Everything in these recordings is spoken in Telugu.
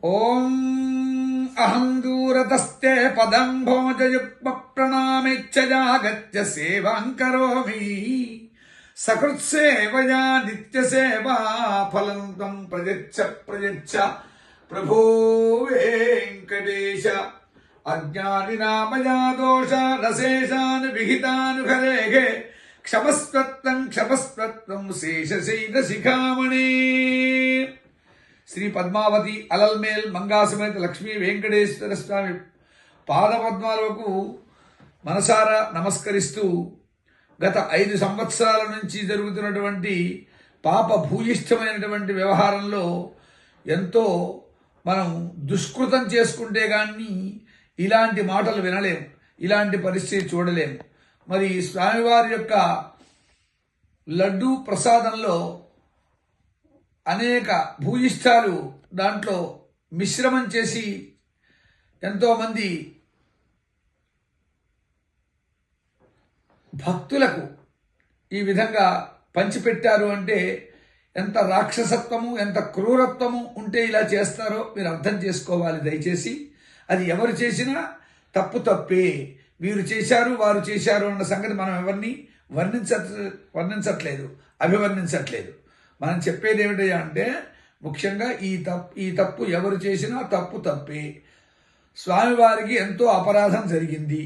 ఓం అహం దూరతస్తే పదం భోజయుగ్మ ప్రణామిచ్చజాగత్య సేవాం కరోమి సకృత్సేవయా నిత్యసేవా ఫలం త్వం ప్రయచ్చ ప్రభో వెంకటేశ అజ్ఞానినామయా దోష రశేషాన్ విహితానుహరేఘే క్షమస్వత్వం శేషశైల శిఖామణి. శ్రీ పద్మావతి అలల్మేల్ మంగాసమేత లక్ష్మీ వెంకటేశ్వర స్వామి పాదపద్మాలకు మనసారా నమస్కరిస్తూ గత 5 సంవత్సరాల నుంచి జరుగుతున్నటువంటి పాప భూయిష్టమైనటువంటి వ్యవహారంలో ఎంతో మనం దుష్కృతం చేసుకుంటే కానీ ఇలాంటి మాటలు వినలేము, ఇలాంటి పరిస్థితి చూడలేము. మరి స్వామివారి యొక్క లడ్డూ ప్రసాదంలో అనేక భూయిష్టాలు దాంట్లో మిశ్రమం చేసి ఎంతోమంది భక్తులకు ఈ విధంగా పంచిపెట్టారు అంటే ఎంత రాక్షసత్వము, ఎంత క్రూరత్వము ఉంటే ఇలా చేస్తారో మీరు అర్థం చేసుకోవాలి. దయచేసి అది ఎవరు చేసినా తప్పే. వీరు చేశారు, వారు చేశారు అన్న సంగతి మనం ఎవరిని వర్ణించట్లేదు, అభివర్ణించట్లేదు. మనం చెప్పేది ఏమిటయ్యా అంటే ముఖ్యంగా ఈ తప్పు ఎవరు చేసినా తప్పే. స్వామివారికి ఎంతో అపరాధం జరిగింది.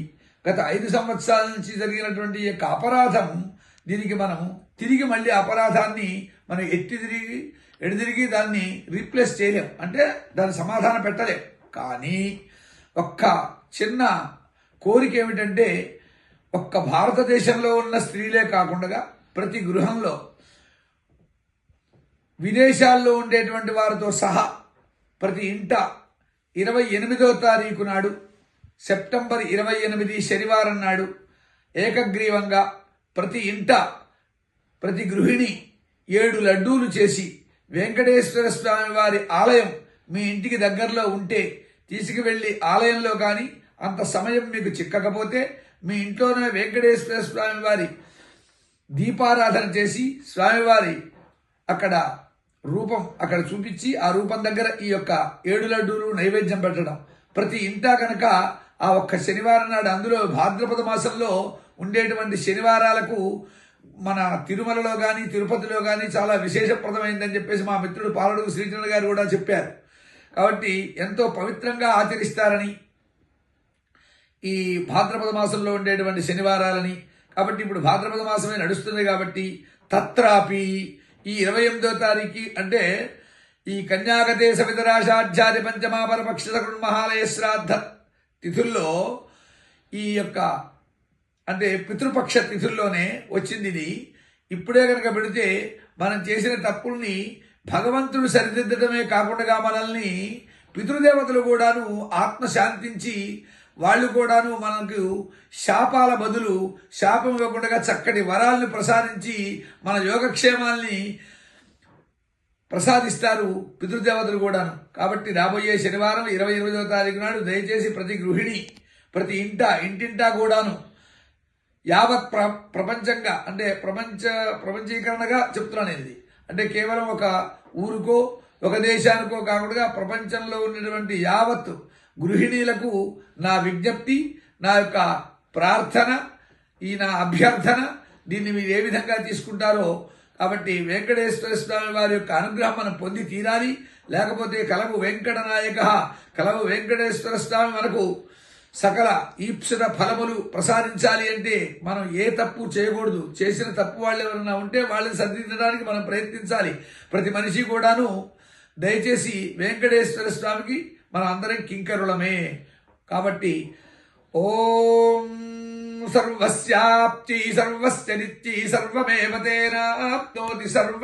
గత 5 సంవత్సరాల నుంచి జరిగినటువంటి ఈ యొక్క అపరాధం, దీనికి మనం తిరిగి మళ్ళీ అపరాధాన్ని మనం ఎడితిరిగి దాన్ని రీప్లేస్ చేయలేం, అంటే దాని సమాధానం పెట్టలేం. కానీ ఒక్క చిన్న కోరిక ఏమిటంటే ఒక్క భారతదేశంలో ఉన్న స్త్రీలే కాకుండా ప్రతి గృహంలో విదేశాల్లో ఉండేటువంటి వారితో సహా ప్రతి ఇంట 28వ తారీఖు నాడు, సెప్టెంబర్ 28 శనివారం నాడు ఏకగ్రీవంగా ప్రతి ఇంట ప్రతి గృహిణి 7 లడ్డూలు చేసి వెంకటేశ్వర స్వామి వారి ఆలయం మీ ఇంటికి దగ్గరలో ఉంటే తీసుకువెళ్ళి ఆలయంలో కానీ అంత సమయం మీకు చిక్కకపోతే మీ ఇంట్లోనే వెంకటేశ్వర స్వామి వారి దీపారాధన చేసి స్వామివారి అక్కడ రూపం అక్కడ చూపించి ఆ రూపం దగ్గర ఈ యొక్క 7 లడ్డూలు నైవేద్యం పెట్టడం. ప్రతి ఇంటా కనుక ఆ ఒక్క శనివారం నాడు, అందులో భాద్రపద మాసంలో ఉండేటువంటి శనివారాలకు మన తిరుమలలో కానీ తిరుపతిలో కానీ చాలా విశేషప్రదమైందని చెప్పేసి మా మిత్రుడు పాలడుగు శ్రీచంద్ర గారు కూడా చెప్పారు. కాబట్టి ఎంతో పవిత్రంగా ఆచరిస్తారని ఈ భాద్రపద మాసంలో ఉండేటువంటి శనివారాలని. కాబట్టి ఇప్పుడు భాద్రపద మాసమే నడుస్తుంది కాబట్టి తత్రాపి ఈ 28వ తారీఖు అంటే ఈ కన్యాగతే సవితరాషాఢ్యాది పంచమాపర పక్ష మహాలయ శ్రాద్ధ తిథుల్లో ఈ యొక్క అంటే పితృపక్ష తిథుల్లోనే వచ్చింది ఇది. ఇప్పుడే కనుక పెడితే మనం చేసిన తప్పుల్ని భగవంతుడు సరిదిద్దడమే కాకుండా మనల్ని పితృదేవతలు కూడాను ఆత్మ శాంతించి వాళ్ళు కూడాను మనకు శాపాల బదులు శాపం ఇవ్వకుండా చక్కటి వరాలను ప్రసాదించి మన యోగక్షేమాల్ని ప్రసాదిస్తారు పితృదేవతలు కూడాను. కాబట్టి రాబోయే శనివారం 28వ తారీఖు నాడు దయచేసి ప్రతి గృహిణి ప్రతి ఇంటింటా కూడాను యావత్ ప్రపంచంగా అంటే ప్రపంచీకరణగా చెప్తున్నాను ఇది. అంటే కేవలం ఒక ఊరుకో ఒక దేశానికో కాకుండా ప్రపంచంలో ఉన్నటువంటి యావత్ గృహిణీలకు నా విజ్ఞప్తి, నా యొక్క ప్రార్థన, నా అభ్యర్థన, దీన్ని మీరు ఏ విధంగా తీసుకుంటారో. కాబట్టి వెంకటేశ్వర స్వామి వారి యొక్క అనుగ్రహం మనం పొంది తీరాలి. లేకపోతే కలవు వెంకటనాయక కలవు వెంకటేశ్వర స్వామి మనకు సకల ఈప్సిత ఫలములు ప్రసాదించాలి అంటే మనం ఏ తప్పు చేయకూడదు. చేసిన తప్పు వాళ్ళు ఎవరైనా ఉంటే వాళ్ళని సరిదిద్దడానికి మనం ప్రయత్నించాలి. ప్రతి మనిషి కూడాను దయచేసి వెంకటేశ్వర స్వామికి మనం అందరం కింకరులమే. కాబట్టి ఓం సర్వస్యాప్తి సర్వస్య నిత్యై సర్వమేవ తేనాప్నోతి సర్వ